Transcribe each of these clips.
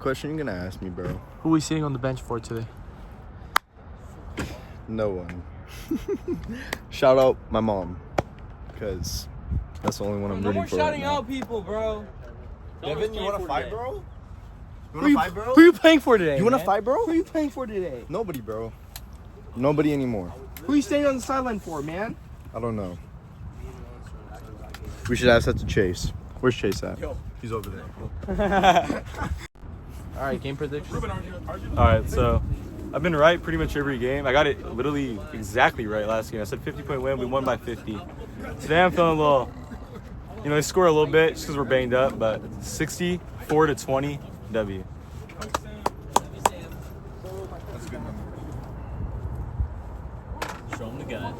Question you gonna ask me, bro? Who are we sitting on the bench for today? No one. Shout out my mom, because that's the only one I'm rooting for. No more shouting right now. out people, bro. Devin, you wanna fight, bro? You Who are you playing for today? You wanna man? fight, bro? Who are you playing for today? Nobody, bro. Nobody anymore. Who are you staying on the sideline for, man? I don't know. We should ask that to Chase. Where's Chase at? He's over there. All right, game prediction. All right, so I've been right pretty much every game. I got it literally exactly right last game. I said 50-point win. We won by 50. Today I'm feeling a little, they score a little bit just because we're banged up, but 64-20 W. Show him the gun.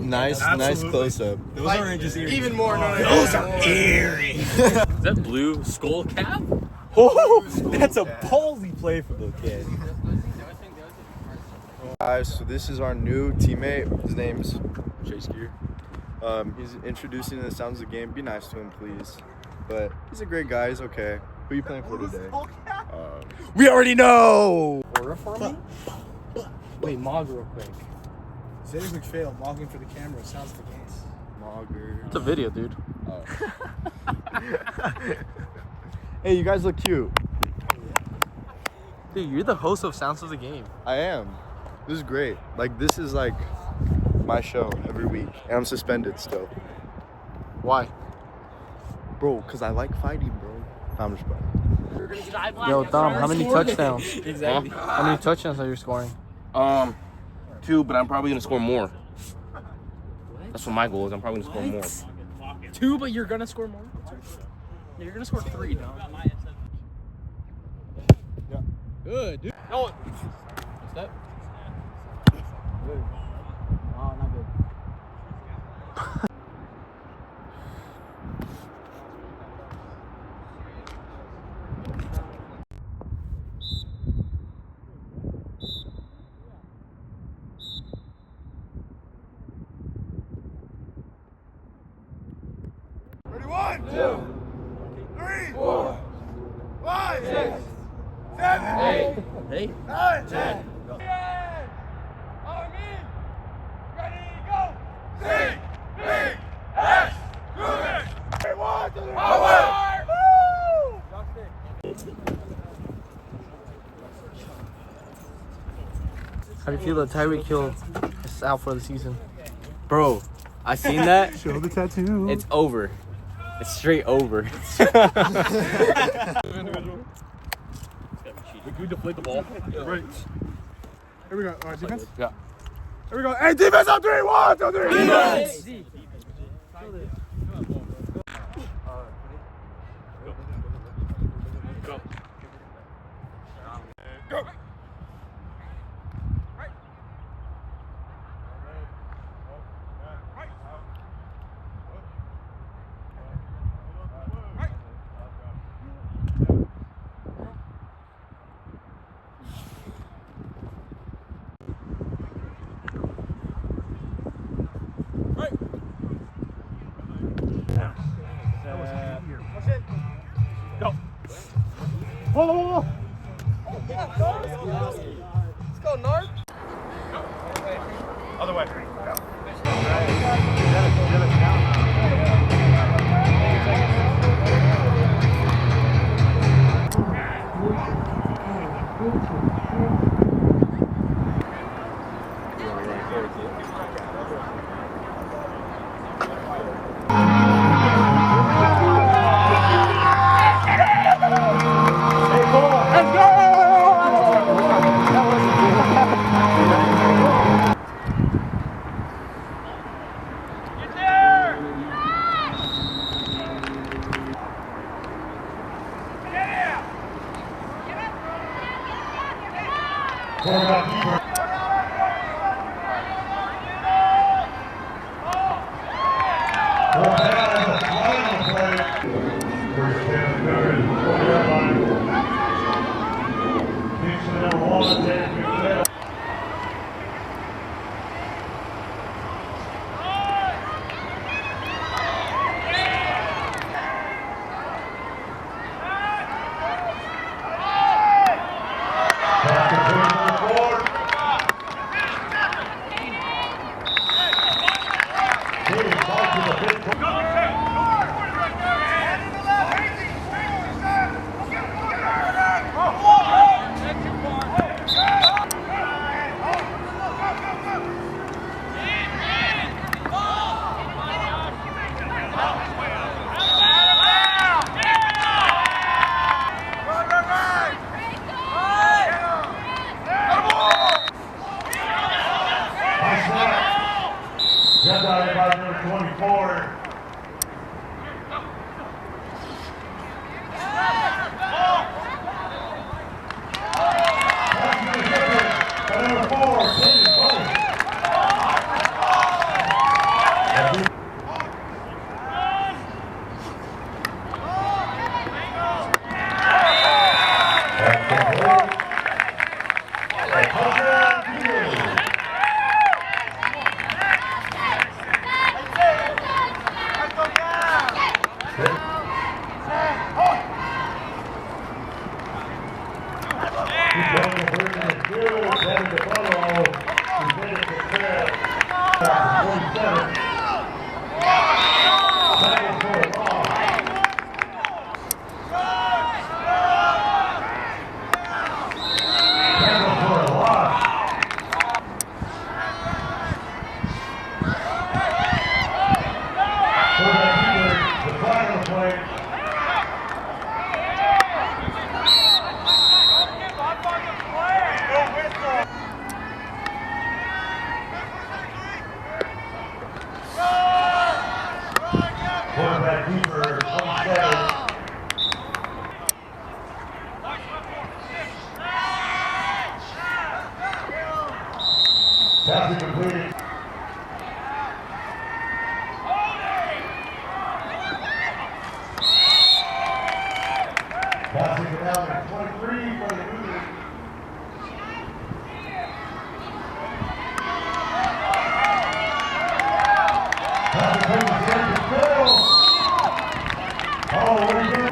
Nice close up. Those aren't just earrings. Even more. Those are earrings. Is that blue skull cap? Oh, that's a ballsy play for the kid. Guys, so this is our new teammate. His name's Chase Gear. He's introducing the sounds of the game. Be nice to him, please. But he's a great guy. He's okay. Who are you playing for today? We already know. Order for me? Wait, Mog real quick. Zayden McPhail logging for the camera sounds the game. Mogger. It's a video, dude. Oh. Hey, you guys look cute. Dude, you're the host of Sounds of the Game. I am. This is great. Like, this is like my show every week. And I'm suspended still. Why? Bro, because I like fighting, bro. I'm just playing. Yo, Dom, how many touchdowns? Exactly. How many touchdowns are you scoring? 2, but I'm probably gonna score more. That's what my goal is. I'm probably gonna score more. 2, but you're gonna score more. You're gonna score 3, no? Yeah. Good, dude. No. Step. Good. Oh, not good. Ready? 1, 2, 3, 4, 5, 6, 7, 8, Hey. 9, 10. On me. Ready, go. C, B, S, Cougar. 1, 2, 3, power. Woo! How do you feel that Tyreek Hill is out for the season? Bro, I seen that. Show the tattoo. It's over. It's straight over. We deflate the ball. Right. Here we go. All right, defense. Yeah. Here we go. Hey, defense on 3. 1, 2, 3. Defense. Go. Whoa. Let's go, North. Other way. Just out by number 24. Number 4, Passing completed. Passing it down at 23 for the Cougars. Passing from the center field. Oh, what are you doing?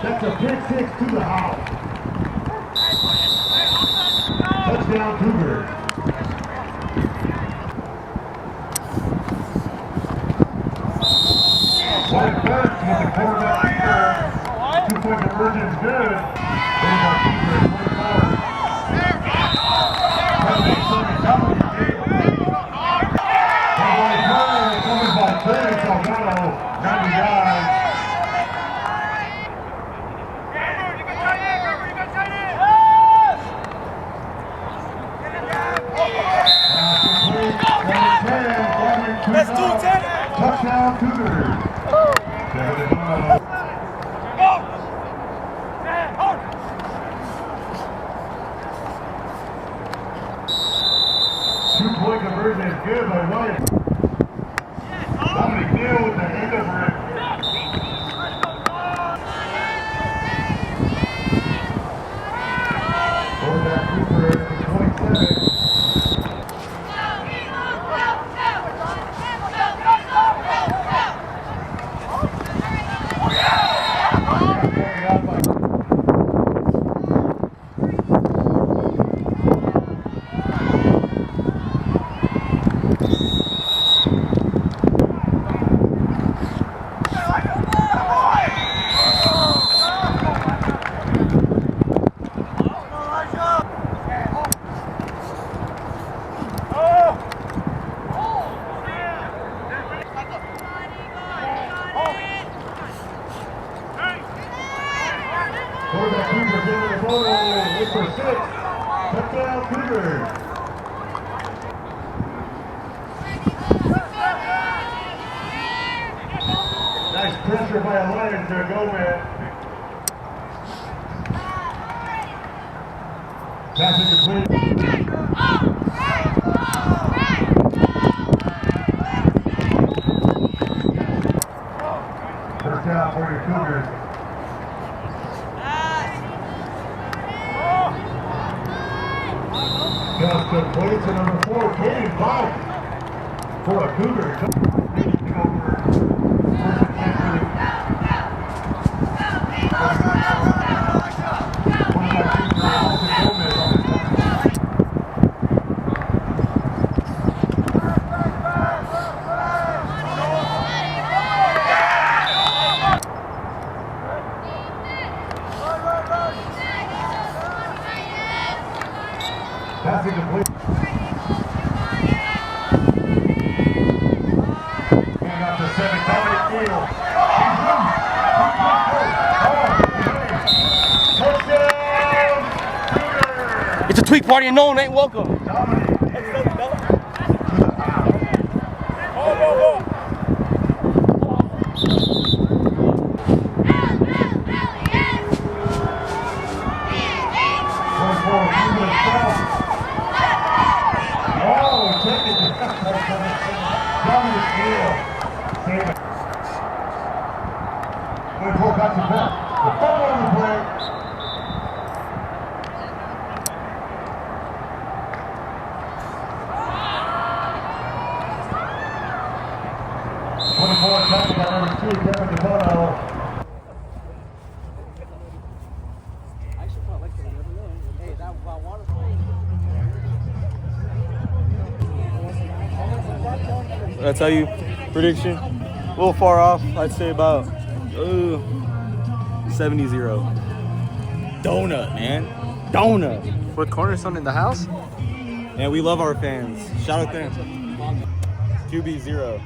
That's a pick six to the house. Touchdown Cougars. One first with the quarterback here. 2-point conversion's good. There's our Cougars, 24. Coming by Trey Salgado, 90 yards. Let's do it, Ted. Touchdown Cougars. Two-point conversion is good by Williams. Dominic Neal with the end over it. Quarterback Cooper, 27. Touchdown Cougars. Nice pressure by Alliance there, Gomez. Passing complete. First down for your Cougars. Pass complete to number 4, Katie Bach for a Cougar. Passing complete. And up to 7, Dominic Field. Touchdown, Cougars. It's a tweak party and no one ain't welcome. Dominic. Got the ball. The ball on the play. Tackle by number 2, Kevin DeBono. I tell you, prediction, a little far off. I'd say about 70-0. Donut, man. Donut. With Cornerstone in the house? And we love our fans. Shout out them. QB 0.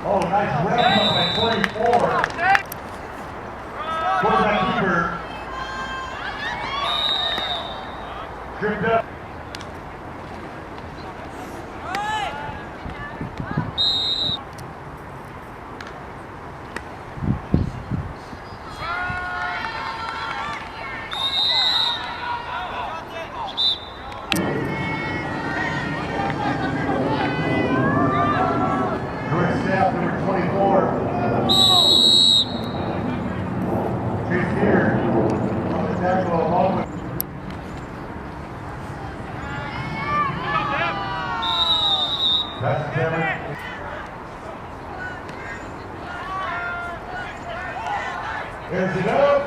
Oh, nice wrap up at 24. Quarterback keeper. Tripped up. Here's it up.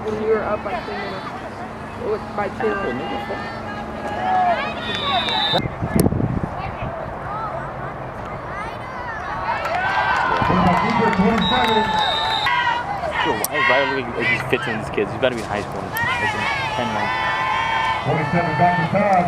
When you were up by 10 minutes. By 2. He fits in these kids. He's better be in high school. It's 10 now. 27 back to pass.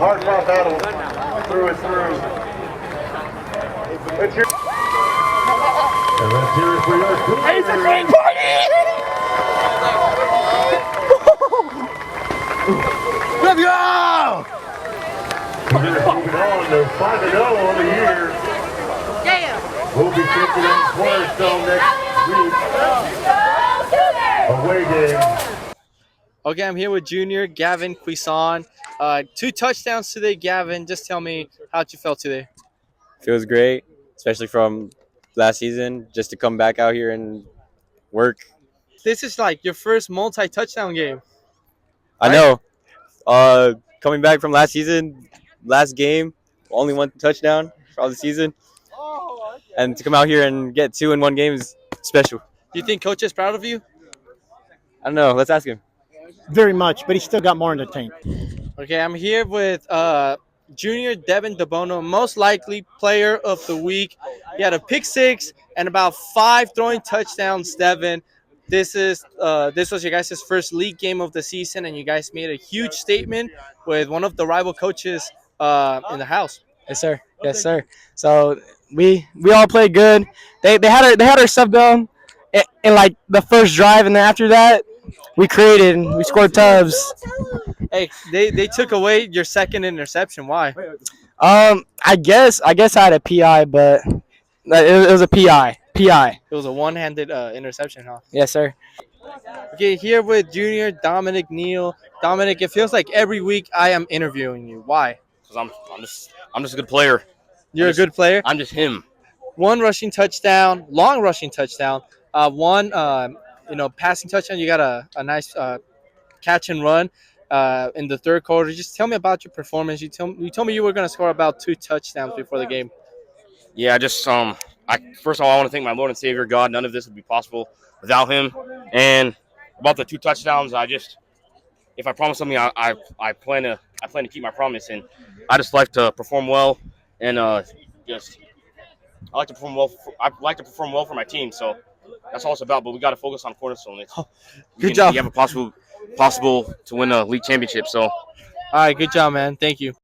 Hard-fought battle through and through. Let's hear it for your Cougars. It's a great party! Let's go! Cougars moving on. They're 5-0 on the year. Yeah. We'll be taking on Cornerstone next week. Away game. Okay, I'm here with junior Gavin Cuison. 2 touchdowns today, Gavin. Just tell me how you felt today. Feels great, especially from last season just to come back out here and work. This is like your first multi-touchdown game. I know. Coming back from last season, last game, only one touchdown for all the season, and to come out here and get 2 in one game is special. Do you think coach is proud of you? I don't know. Let's ask him. Very much, but he's still got more in the tank. Okay, I'm here with Junior Devin DeBono, most likely player of the week. He had a pick 6 and about 5 throwing touchdowns. Devin, this was your guys' first league game of the season, and you guys made a huge statement with one of the rival coaches in the house. Yes, sir. Yes, sir. So we all played good. They had our stuff going in like the first drive, and then after that, we scored tubs. Hey, they took away your second interception. Why? I guess I had a PI, but it was a PI. It was a one-handed interception, huh? Yes, sir. Okay, here with Junior Dominic Neal. Dominic, it feels like every week I am interviewing you. Why? Because I'm just a good player. You're a good player. I'm just him. One rushing touchdown, long rushing touchdown. One passing touchdown. You got a nice catch and run in the third quarter. Just tell me about your performance. You told me you were going to score about 2 touchdowns before the game. Yeah, first of all, I want to thank my Lord and Savior God. None of this would be possible without Him. And about the 2 touchdowns, if I promise something, I plan to keep my promise. And I just like to perform well, and I like to perform well. I like to perform well for my team. So that's all it's about. But we got to focus on cornerstone. Good job. You have a possible to win a league championship. So. All right, good job, man. Thank you.